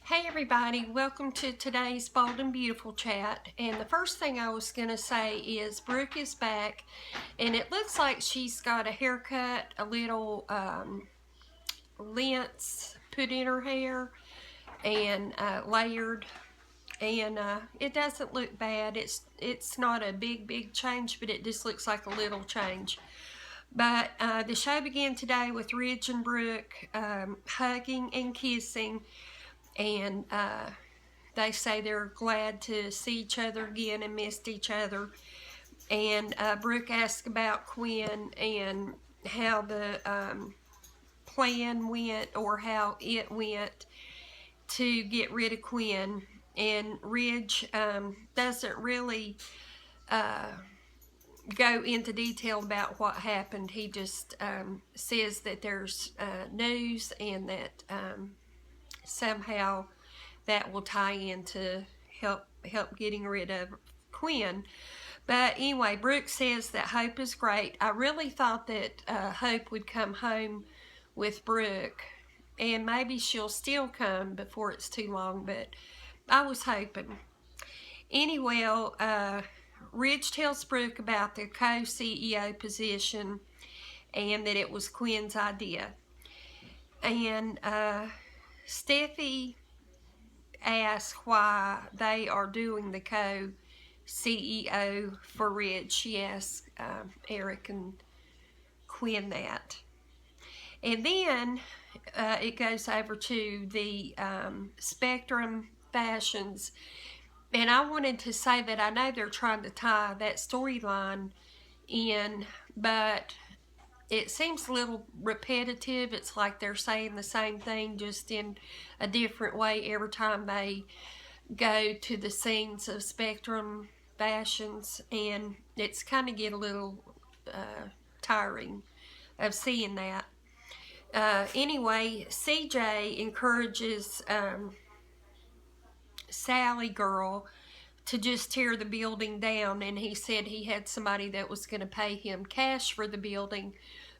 Hey everybody, welcome to today's Bold and Beautiful chat. And the first thing I was going to say is Brooke is back, and it looks like she's got a haircut, a little lengths put in her hair, and layered. And it doesn't look bad. It's not a big change, but it just looks like a little change. But the show began today with Ridge and Brooke hugging and kissing, and they say they're glad to see each other again and missed each other. And Brooke asked about Quinn and how the plan went, or how it went, to get rid of Quinn. And Ridge doesn't really go into detail about what happened. He just says that there's news, and that somehow that will tie into help getting rid of Quinn. But anyway, Brooke says that Hope is great. I really thought that Hope would come home with Brooke, and maybe she'll still come before it's too long, but I was hoping. Anyway, Ridge tells Brooke about the co-CEO position and that it was Quinn's idea. And Steffi asks why they are doing the co-CEO for Ridge. She asks Eric and Quinn that. And then it goes over to the Spectrum Fashions. And I wanted to say that I know they're trying to tie that storyline in, but it seems a little repetitive. It's like they're saying the same thing, just in a different way every time they go to the scenes of Spectrum Fashions, and it's kind of get a little tiring of seeing that. Anyway, CJ encourages Sally girl to just tear the building down, and he said he had somebody that was going to pay him cash for the building,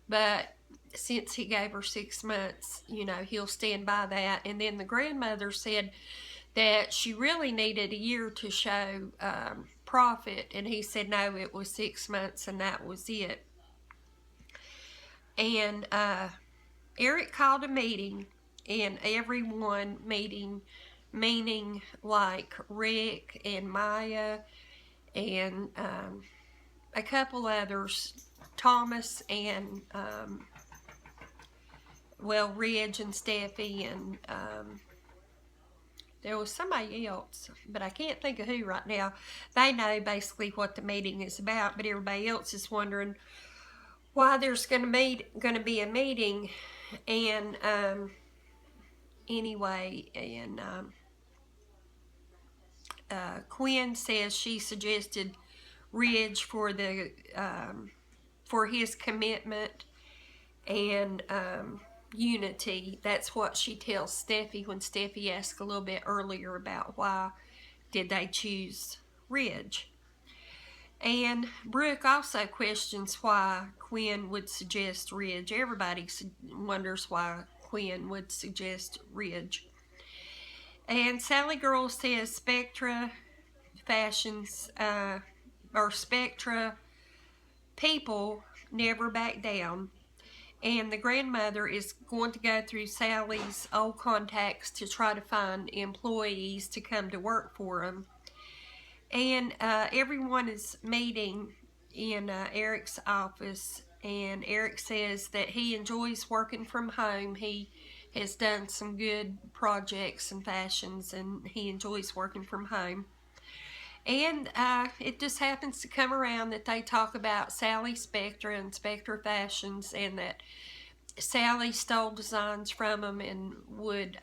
but since he gave her 6 months, he'll stand by that. And then the grandmother said that she really needed a year to show profit, and he said no, it was 6 months and that was it. And Eric called a meeting, and everyone meaning like Rick and Maya and a couple others, Thomas and Ridge and Steffi, and there was somebody else, but I can't think of who right now. They know basically what the meeting is about, but everybody else is wondering why there's going to be a meeting. And anyway, and Quinn says she suggested Ridge for his commitment and unity. That's what she tells Steffi when Steffi asked a little bit earlier about why did they choose Ridge. And Brooke also questions why Quinn would suggest Ridge. Everybody wonders why Quinn would suggest Ridge. And Sally Girl says Spectra Fashions, or Spectra people never back down. And the grandmother is going to go through Sally's old contacts to try to find employees to come to work for them. And everyone is meeting in Eric's office, and Eric says that he enjoys working from home. He has done some good projects and fashions, and he enjoys working from home. And it just happens to come around that they talk about Sally Spectra and Spectra Fashions, and that Sally stole designs from them and would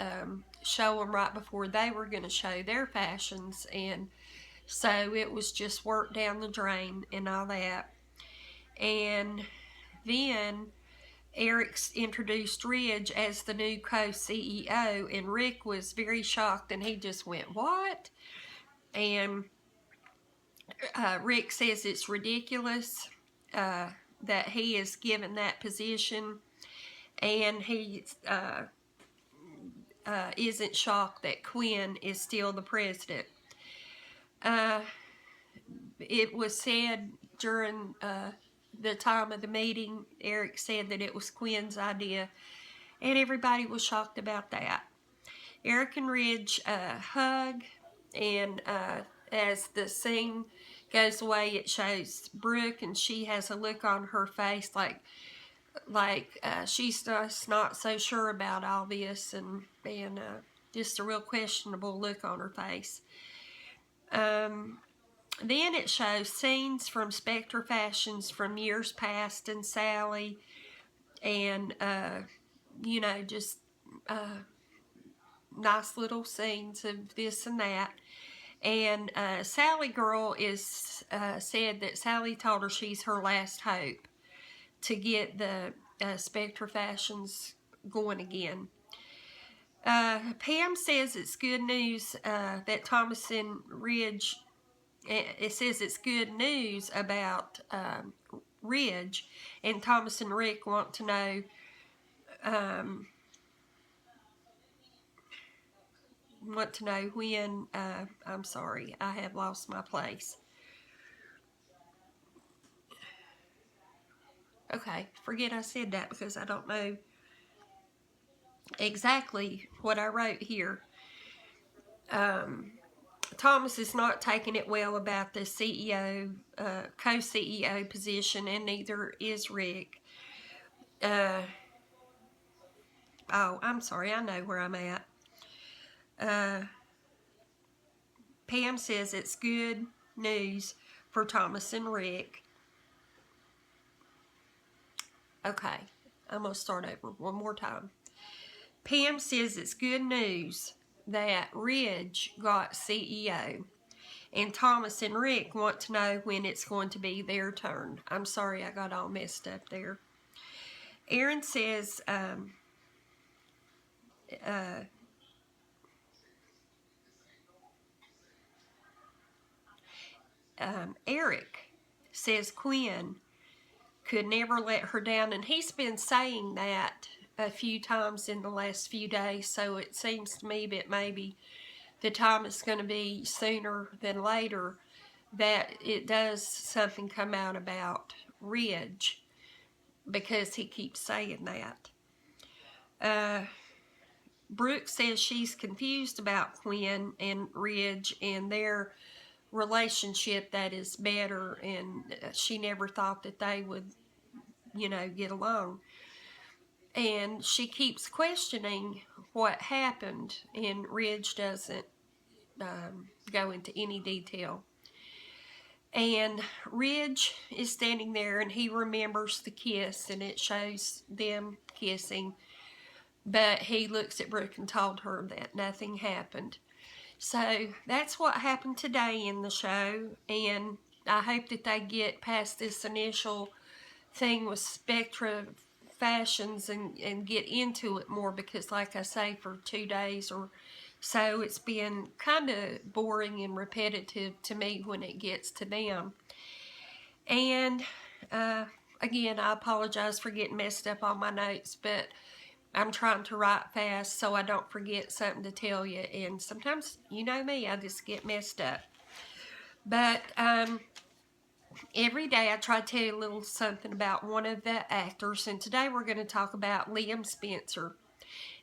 show them right before they were going to show their fashions. And so it was just work down the drain and all that. And then Eric's introduced Ridge as the new co-CEO, and Rick was very shocked, and he just went, "What?" And Rick says it's ridiculous that he is given that position, and he isn't shocked that Quinn is still the president. It was said during the time of the meeting, Eric said that it was Quinn's idea, and everybody was shocked about that. Eric and Ridge hug, and as the scene goes away, it shows Brooke, and she has a look on her face like she's just not so sure about all this, and just a real questionable look on her face. Then it shows scenes from Spectra Fashions from years past, and Sally, and just nice little scenes of this and that. And Sally Girl is said that Sally told her she's her last hope to get the Spectra Fashions going again. Pam says it's good news that Thomas and Ridge, it says it's good news about Ridge, and Thomas and Rick want to know when, I'm sorry, I have lost my place. Okay, forget I said that because I don't know exactly what I wrote here. Thomas is not taking it well about the CEO, co-CEO position, and neither is Rick. Oh, I'm sorry, I know where I'm at. Pam says it's good news for Thomas and Rick. Okay, I'm going to start over one more time. Pam says it's good news that Ridge got CEO, and Thomas and Rick want to know when it's going to be their turn. I'm sorry, I got all messed up there. Aaron says Eric says Quinn could never let her down, and he's been saying that a few times in the last few days, so it seems to me that maybe the time is going to be sooner than later that it does something come out about Ridge, because he keeps saying that. Brooke says she's confused about Quinn and Ridge and their relationship that is better, and she never thought that they would, get along. And she keeps questioning what happened, and Ridge doesn't go into any detail. And Ridge is standing there, and he remembers the kiss, and it shows them kissing. But he looks at Brooke and told her that nothing happened. So that's what happened today in the show, and I hope that they get past this initial thing with Spectra Fashions and get into it more, because like I say, for 2 days or so it's been kind of boring and repetitive to me when it gets to them. And again, I apologize for getting messed up on my notes, but I'm trying to write fast so I don't forget something to tell you, and sometimes, you know me, I just get messed up. But every day I try to tell you a little something about one of the actors, and today we're going to talk about Liam Spencer.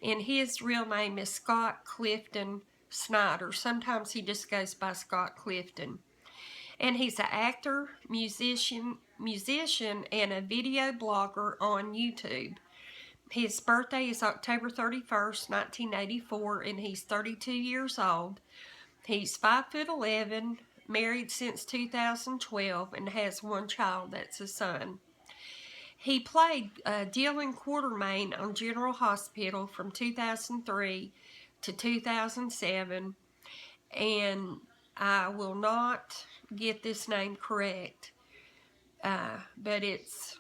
And his real name is Scott Clifton Snyder. Sometimes he just goes by Scott Clifton. And he's an actor, musician, and a video blogger on YouTube. His birthday is October 31st, 1984, and he's 32 years old. He's 5'11", married since 2012, and has one child that's a son. He played Dylan Quartermain on General Hospital from 2003 to 2007, and I will not get this name correct, but it's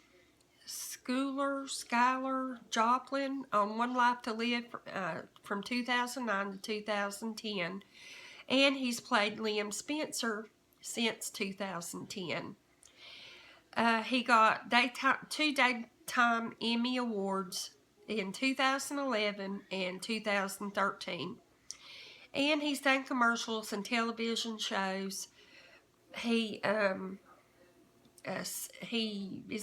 Skylar Joplin on One Life to Live from 2009 to 2010, and he's played Liam Spencer since 2010. He got 2 Daytime Emmy Awards in 2011 and 2013. And he's done commercials and television shows. He is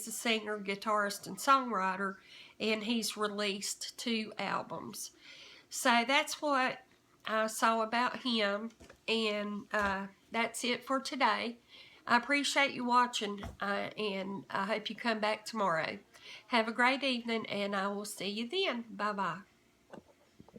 a singer, guitarist, and songwriter, and he's released 2 albums. So that's what I saw about him, and that's it for today. I appreciate you watching, and I hope you come back tomorrow. Have a great evening, and I will see you then. Bye-bye.